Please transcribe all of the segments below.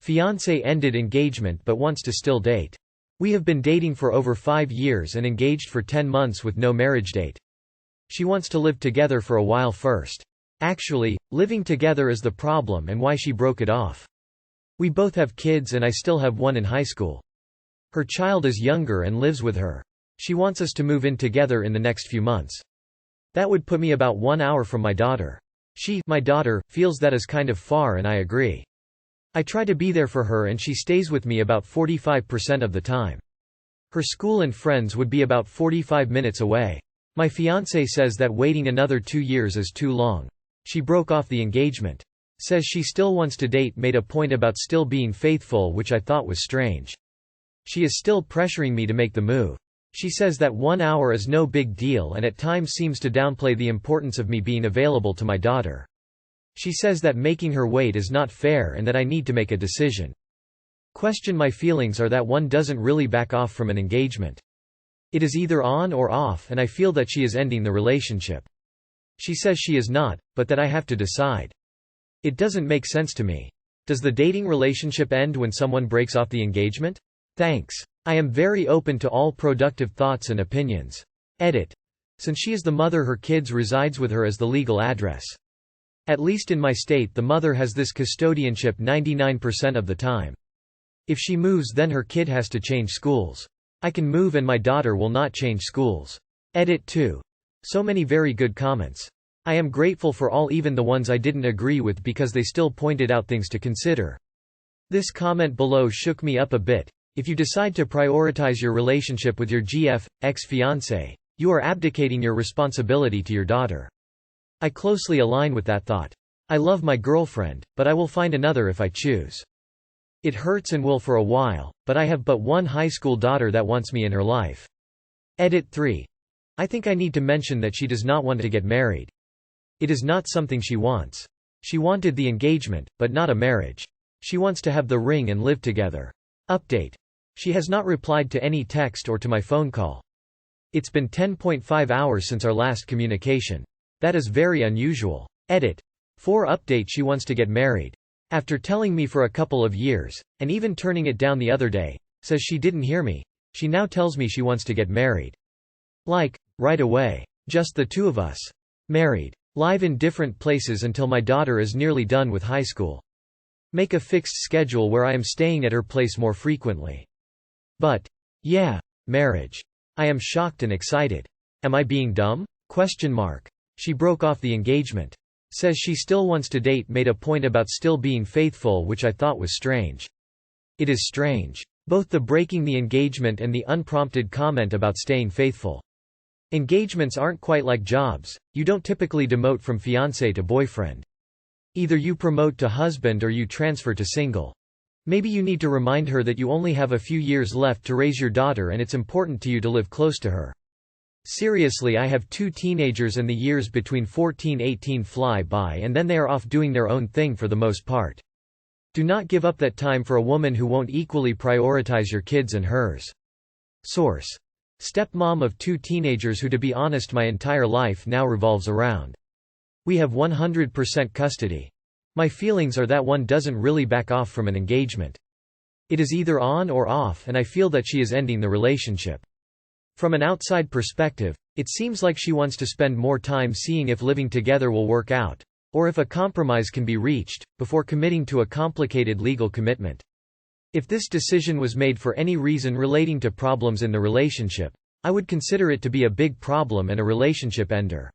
Fiancé ended engagement but wants to still date. We have been dating for over 5 years and engaged for 10 months with no marriage date. She wants to live together for a while first. Actually, living together is the problem and why she broke it off. We both have kids and I still have one in high school. Her child is younger and lives with her. She wants us to move in together in the next few months. That would put me about 1 hour from my daughter. My daughter, feels that is kind of far and I agree. I try to be there for her and she stays with me about 45% of the time. Her school and friends would be about 45 minutes away. My fiancé says that waiting another 2 years is too long. She broke off the engagement. Says she still wants to date, made a point about still being faithful, which I thought was strange. She is still pressuring me to make the move. She says that 1 hour is no big deal and at times seems to downplay the importance of me being available to my daughter. She says that making her wait is not fair and that I need to make a decision. My feelings are that one doesn't really back off from an engagement. It is either on or off and I feel that she is ending the relationship. She says she is not, but that I have to decide. It doesn't make sense to me. Does the dating relationship end when someone breaks off the engagement? Thanks. I am very open to all productive thoughts and opinions. Edit. Since she is the mother, her kids resides with her as the legal address. At least in my state the mother has this custodianship 99% of the time. If she moves then her kid has to change schools. I can move and my daughter will not change schools. Edit 2. So many very good comments. I am grateful for all, even the ones I didn't agree with, because they still pointed out things to consider. This comment below shook me up a bit. If you decide to prioritize your relationship with your GF, ex-fiancé, you are abdicating your responsibility to your daughter. I closely align with that thought. I love my girlfriend, but I will find another if I choose. It hurts and will for a while, but I have but one high school daughter that wants me in her life. Edit 3. I think I need to mention that she does not want to get married. It is not something she wants. She wanted the engagement, but not a marriage. She wants to have the ring and live together. Update. She has not replied to any text or to my phone call. It's been 10.5 hours since our last communication. That is very unusual. Edit. 4 Update. She wants to get married. After telling me for a couple of years, and even turning it down the other day, says she didn't hear me. She now tells me she wants to get married. Like, right away. Just the two of us. Married. Live in different places until my daughter is nearly done with high school. Make a fixed schedule where I am staying at her place more frequently. But, yeah, marriage. I am shocked and excited. Am I being dumb? ? She broke off the engagement. Says she still wants to date, made a point about still being faithful, which I thought was strange. It is strange. Both the breaking the engagement and the unprompted comment about staying faithful. Engagements aren't quite like jobs. You don't typically demote from fiancé to boyfriend. Either you promote to husband or you transfer to single. Maybe you need to remind her that you only have a few years left to raise your daughter and it's important to you to live close to her. Seriously, I have 2 teenagers and the years between 14–18 fly by and then they are off doing their own thing for the most part. Do not give up that time for a woman who won't equally prioritize your kids and hers. Source. Stepmom of 2 teenagers who, to be honest, my entire life now revolves around. We have 100% custody. My feelings are that one doesn't really back off from an engagement. It is either on or off and I feel that she is ending the relationship. From an outside perspective, it seems like she wants to spend more time seeing if living together will work out, or if a compromise can be reached, before committing to a complicated legal commitment. If this decision was made for any reason relating to problems in the relationship, I would consider it to be a big problem and a relationship ender.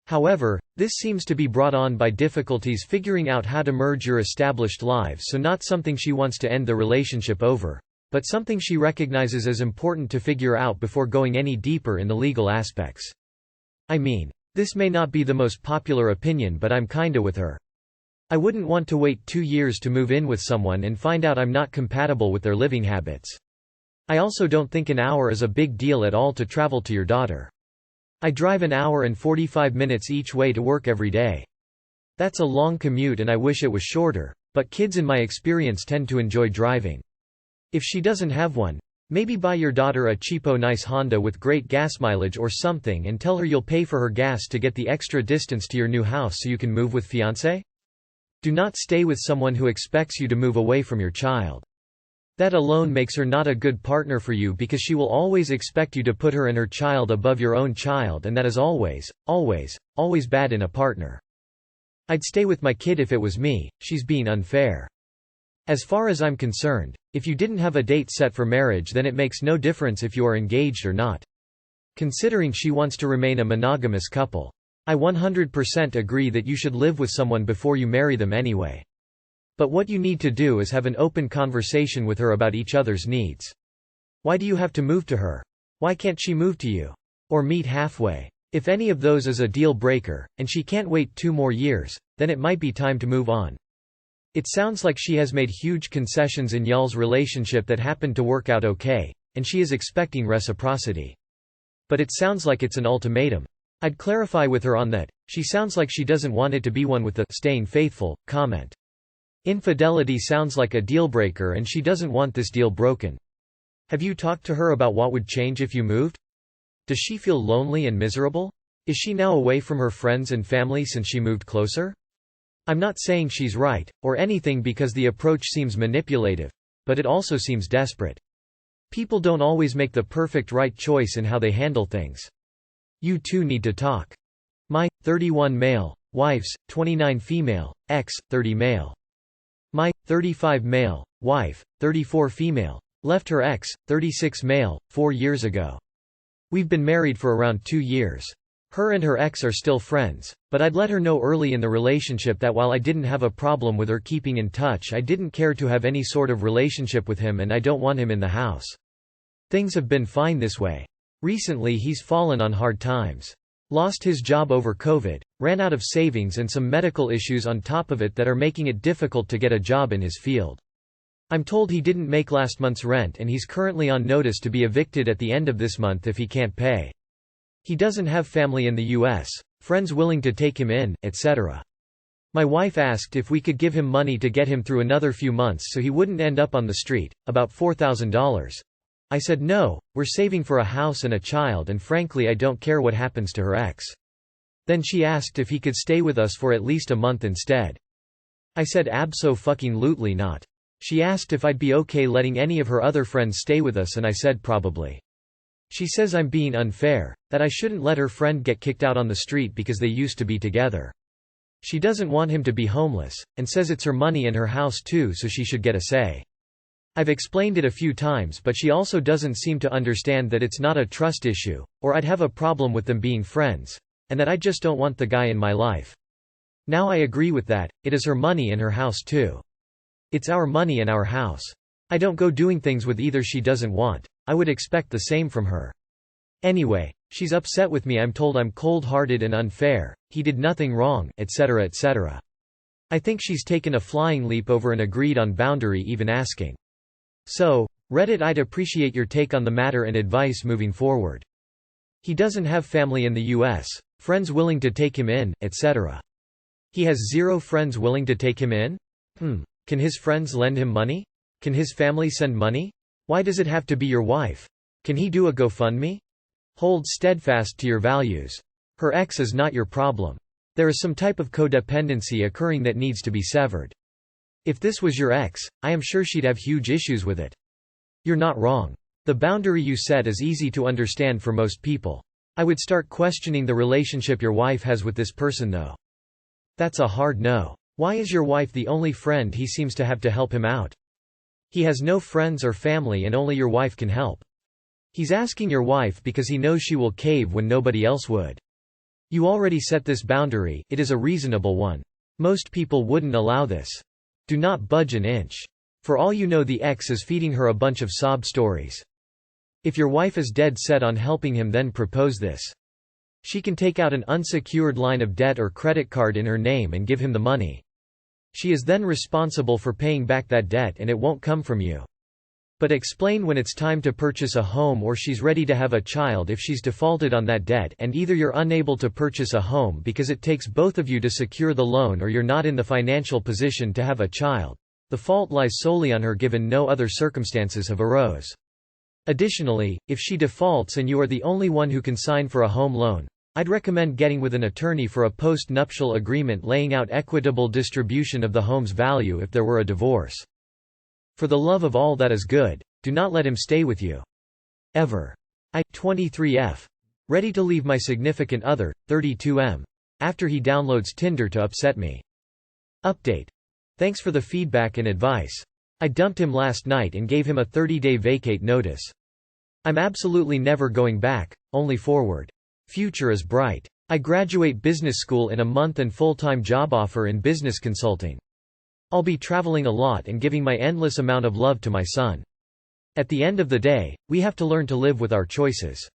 However, this seems to be brought on by difficulties figuring out how to merge your established lives, so not something she wants to end the relationship over, but something she recognizes as important to figure out before going any deeper in the legal aspects. I mean, this may not be the most popular opinion, but I'm kinda with her. I wouldn't want to wait 2 years to move in with someone and find out I'm not compatible with their living habits. I also don't think an hour is a big deal at all to travel to your daughter. I drive an hour and 45 minutes each way to work every day. That's a long commute and I wish it was shorter, but kids in my experience tend to enjoy driving. If she doesn't have one, maybe buy your daughter a cheapo nice Honda with great gas mileage or something and tell her you'll pay for her gas to get the extra distance to your new house so you can move with fiancé? Do not stay with someone who expects you to move away from your child. That alone makes her not a good partner for you because she will always expect you to put her and her child above your own child, and that is always, always, always bad in a partner. I'd stay with my kid if it was me. She's being unfair. As far as I'm concerned, if you didn't have a date set for marriage, then it makes no difference if you are engaged or not. Considering she wants to remain a monogamous couple. I 100% agree that you should live with someone before you marry them anyway. But what you need to do is have an open conversation with her about each other's needs. Why do you have to move to her? Why can't she move to you? Or meet halfway? If any of those is a deal breaker, and she can't wait 2 more years, then it might be time to move on. It sounds like she has made huge concessions in y'all's relationship that happened to work out okay, and she is expecting reciprocity. But it sounds like it's an ultimatum. I'd clarify with her on that. She sounds like she doesn't want it to be one with the "staying faithful" comment. Infidelity sounds like a deal-breaker and she doesn't want this deal broken. Have you talked to her about what would change if you moved? Does she feel lonely and miserable? Is she now away from her friends and family since she moved closer? I'm not saying she's right, or anything, because the approach seems manipulative, but it also seems desperate. People don't always make the perfect right choice in how they handle things. You two need to talk. My, 31 male, wife's, 29 female, ex, 30 male. My, 35 male, wife, 34 female, left her ex, 36 male, 4 years ago. We've been married for around 2 years. Her and her ex are still friends, but I'd let her know early in the relationship that while I didn't have a problem with her keeping in touch, I didn't care to have any sort of relationship with him and I don't want him in the house. Things have been fine this way. Recently he's fallen on hard times. Lost his job over COVID, ran out of savings, and some medical issues on top of it that are making it difficult to get a job in his field. I'm told he didn't make last month's rent and he's currently on notice to be evicted at the end of this month if he can't pay. He doesn't have family in the US, friends willing to take him in, etc. My wife asked if we could give him money to get him through another few months so he wouldn't end up on the street, about $4,000. I said no, we're saving for a house and a child, and frankly I don't care what happens to her ex. Then she asked if he could stay with us for at least a month instead. I said abso-fucking-lutely not. She asked if I'd be okay letting any of her other friends stay with us and I said probably. She says I'm being unfair, that I shouldn't let her friend get kicked out on the street because they used to be together. She doesn't want him to be homeless, and says it's her money and her house too, so she should get a say. I've explained it a few times, but she also doesn't seem to understand that it's not a trust issue, or I'd have a problem with them being friends, and that I just don't want the guy in my life. Now I agree with that. It is her money and her house too. It's our money and our house. I don't go doing things with either she doesn't want. I would expect the same from her. Anyway, she's upset with me. I'm told I'm cold-hearted and unfair, he did nothing wrong, etc. etc. I think she's taken a flying leap over an agreed-on boundary, even asking. So, Reddit, I'd appreciate your take on the matter and advice moving forward. He doesn't have family in the US, friends willing to take him in, etc. He has 0 friends willing to take him in? Can his friends lend him money? Can his family send money? Why does it have to be your wife? Can he do a GoFundMe? Hold steadfast to your values. Her ex is not your problem. There is some type of codependency occurring that needs to be severed. If this was your ex, I am sure she'd have huge issues with it. You're not wrong. The boundary you set is easy to understand for most people. I would start questioning the relationship your wife has with this person though. That's a hard no. Why is your wife the only friend he seems to have to help him out? He has no friends or family and only your wife can help. He's asking your wife because he knows she will cave when nobody else would. You already set this boundary, it is a reasonable one. Most people wouldn't allow this. Do not budge an inch. For all you know, the ex is feeding her a bunch of sob stories. If your wife is dead set on helping him, then propose this. She can take out an unsecured line of debt or credit card in her name and give him the money. She is then responsible for paying back that debt and it won't come from you. But explain when it's time to purchase a home or she's ready to have a child if she's defaulted on that debt, and either you're unable to purchase a home because it takes both of you to secure the loan, or you're not in the financial position to have a child. The fault lies solely on her given no other circumstances have arose. Additionally, if she defaults and you are the only one who can sign for a home loan, I'd recommend getting with an attorney for a post-nuptial agreement laying out equitable distribution of the home's value if there were a divorce. For the love of all that is good, do not let him stay with you. Ever. I, 23F. Ready to leave my significant other, 32M. After he downloads Tinder to upset me. Update. Thanks for the feedback and advice. I dumped him last night and gave him a 30-day vacate notice. I'm absolutely never going back, only forward. Future is bright. I graduate business school in a month and full-time job offer in business consulting. I'll be traveling a lot and giving my endless amount of love to my son. At the end of the day, we have to learn to live with our choices.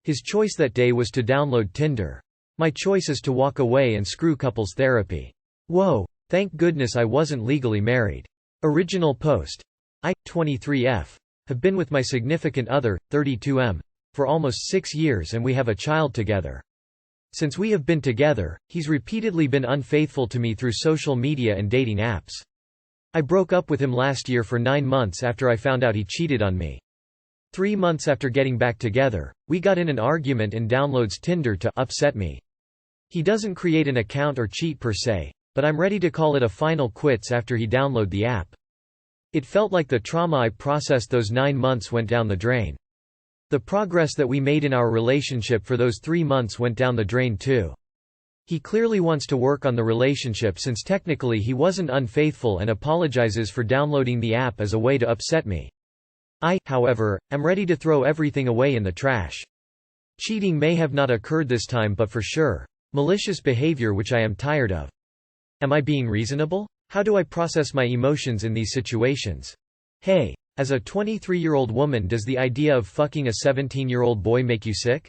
His choice that day was to download Tinder. My choice is to walk away and screw couples therapy. Whoa, thank goodness I wasn't legally married. Original post. I, 23F. Have been with my significant other, 32M, for almost 6 years and we have a child together. Since we have been together, he's repeatedly been unfaithful to me through social media and dating apps. I broke up with him last year for 9 months after I found out he cheated on me. 3 months after getting back together, we got in an argument and downloads Tinder to upset me. He doesn't create an account or cheat per se, but I'm ready to call it a final quits after he downloaded the app. It felt like the trauma I processed those 9 months went down the drain. The progress that we made in our relationship for those 3 months went down the drain too. He clearly wants to work on the relationship since technically he wasn't unfaithful and apologizes for downloading the app as a way to upset me. I, however, am ready to throw everything away in the trash. Cheating may have not occurred this time but for sure, malicious behavior which I am tired of. Am I being reasonable? How do I process my emotions in these situations? Hey, as a 23-year-old woman, does the idea of fucking a 17-year-old boy make you sick?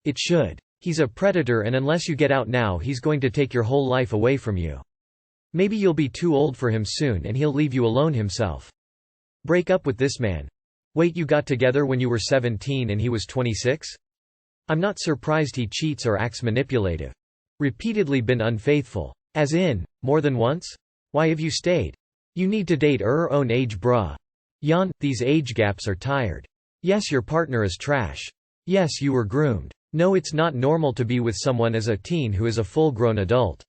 It should. He's a predator and unless you get out now he's going to take your whole life away from you. Maybe you'll be too old for him soon and he'll leave you alone himself. Break up with this man. Wait, you got together when you were 17 and he was 26? I'm not surprised he cheats or acts manipulative. Repeatedly been unfaithful. As in, more than once? Why have you stayed? You need to date own age bruh. Yawn, these age gaps are tired. Yes, your partner is trash. Yes, you were groomed. No, it's not normal to be with someone as a teen who is a full-grown adult.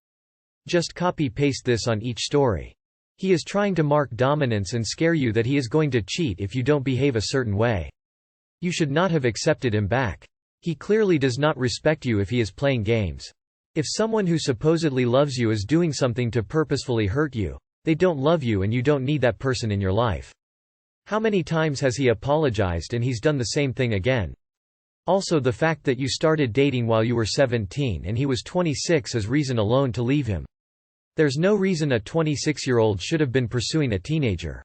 Just copy-paste this on each story. He is trying to mark dominance and scare you that he is going to cheat if you don't behave a certain way. You should not have accepted him back. He clearly does not respect you if he is playing games. If someone who supposedly loves you is doing something to purposefully hurt you, they don't love you and you don't need that person in your life. How many times has he apologized and he's done the same thing again? Also, the fact that you started dating while you were 17 and he was 26 is reason alone to leave him. There's no reason a 26-year-old should have been pursuing a teenager.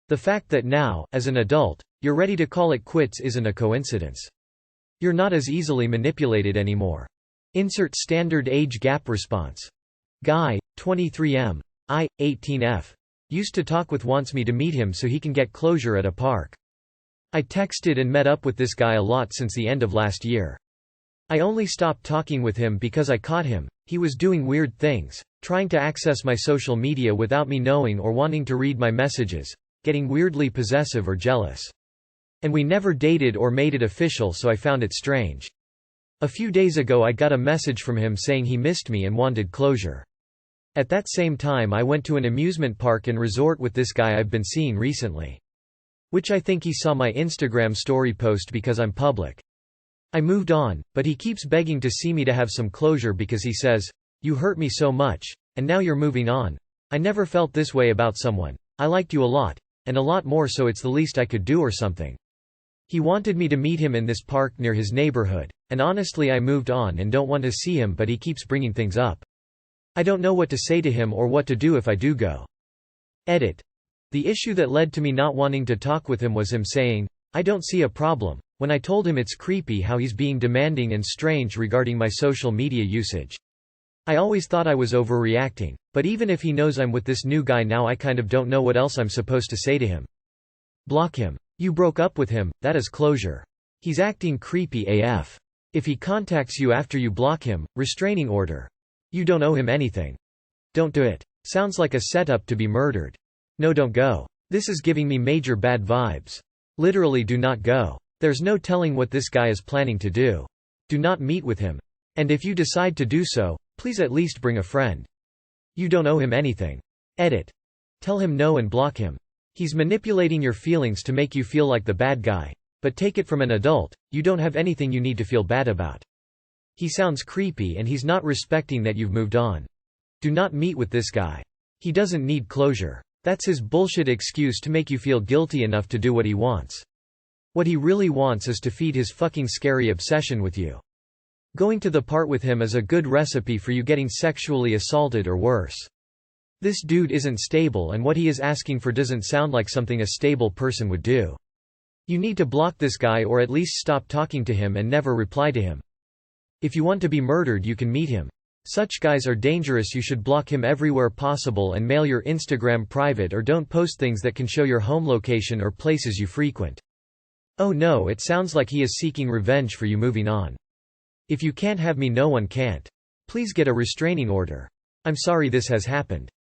The fact that now, as an adult, you're ready to call it quits isn't a coincidence. You're not as easily manipulated anymore. Insert standard age gap response. Guy, 23M. I, 18F. Used to talk with wants me to meet him so he can get closure at a park. I texted and met up with this guy a lot since the end of last year. I only stopped talking with him because I caught him. He was doing weird things, trying to access my social media without me knowing or wanting to read my messages, getting weirdly possessive or jealous. And we never dated or made it official, so I found it strange. A few days ago I got a message from him saying he missed me and wanted closure. At that same time I went to an amusement park and resort with this guy I've been seeing recently. Which I think he saw my Instagram story post because I'm public. I moved on, but he keeps begging to see me to have some closure because he says, "You hurt me so much, and now you're moving on. I never felt this way about someone. I liked you a lot, and a lot more, so it's the least I could do or something." He wanted me to meet him in this park near his neighborhood, and honestly I moved on and don't want to see him, but he keeps bringing things up. I don't know what to say to him or what to do if I do go. Edit. The issue that led to me not wanting to talk with him was him saying, "I don't see a problem," when I told him it's creepy how he's being demanding and strange regarding my social media usage. I always thought I was overreacting, but even if he knows I'm with this new guy now, I kind of don't know what else I'm supposed to say to him. Block him. You broke up with him, that is closure. He's acting creepy AF. If he contacts you after you block him, restraining order. You don't owe him anything. Don't do it. Sounds like a setup to be murdered. No, don't go. This is giving me major bad vibes. Literally do not go. There's no telling what this guy is planning to do. Do not meet with him. And if you decide to do so, please at least bring a friend. You don't owe him anything. Edit. Tell him no and block him. He's manipulating your feelings to make you feel like the bad guy. But take it from an adult, you don't have anything you need to feel bad about. He sounds creepy and he's not respecting that you've moved on. Do not meet with this guy. He doesn't need closure. That's his bullshit excuse to make you feel guilty enough to do what he wants. What he really wants is to feed his fucking scary obsession with you. Going to the part with him is a good recipe for you getting sexually assaulted or worse. This dude isn't stable and what he is asking for doesn't sound like something a stable person would do. You need to block this guy or at least stop talking to him and never reply to him. If you want to be murdered you can meet him. Such guys are dangerous. You should block him everywhere possible and mail your Instagram private or don't post things that can show your home location or places you frequent. Oh no, it sounds like he is seeking revenge for you moving on. If you can't have me, no one can't. Please get a restraining order. I'm sorry this has happened.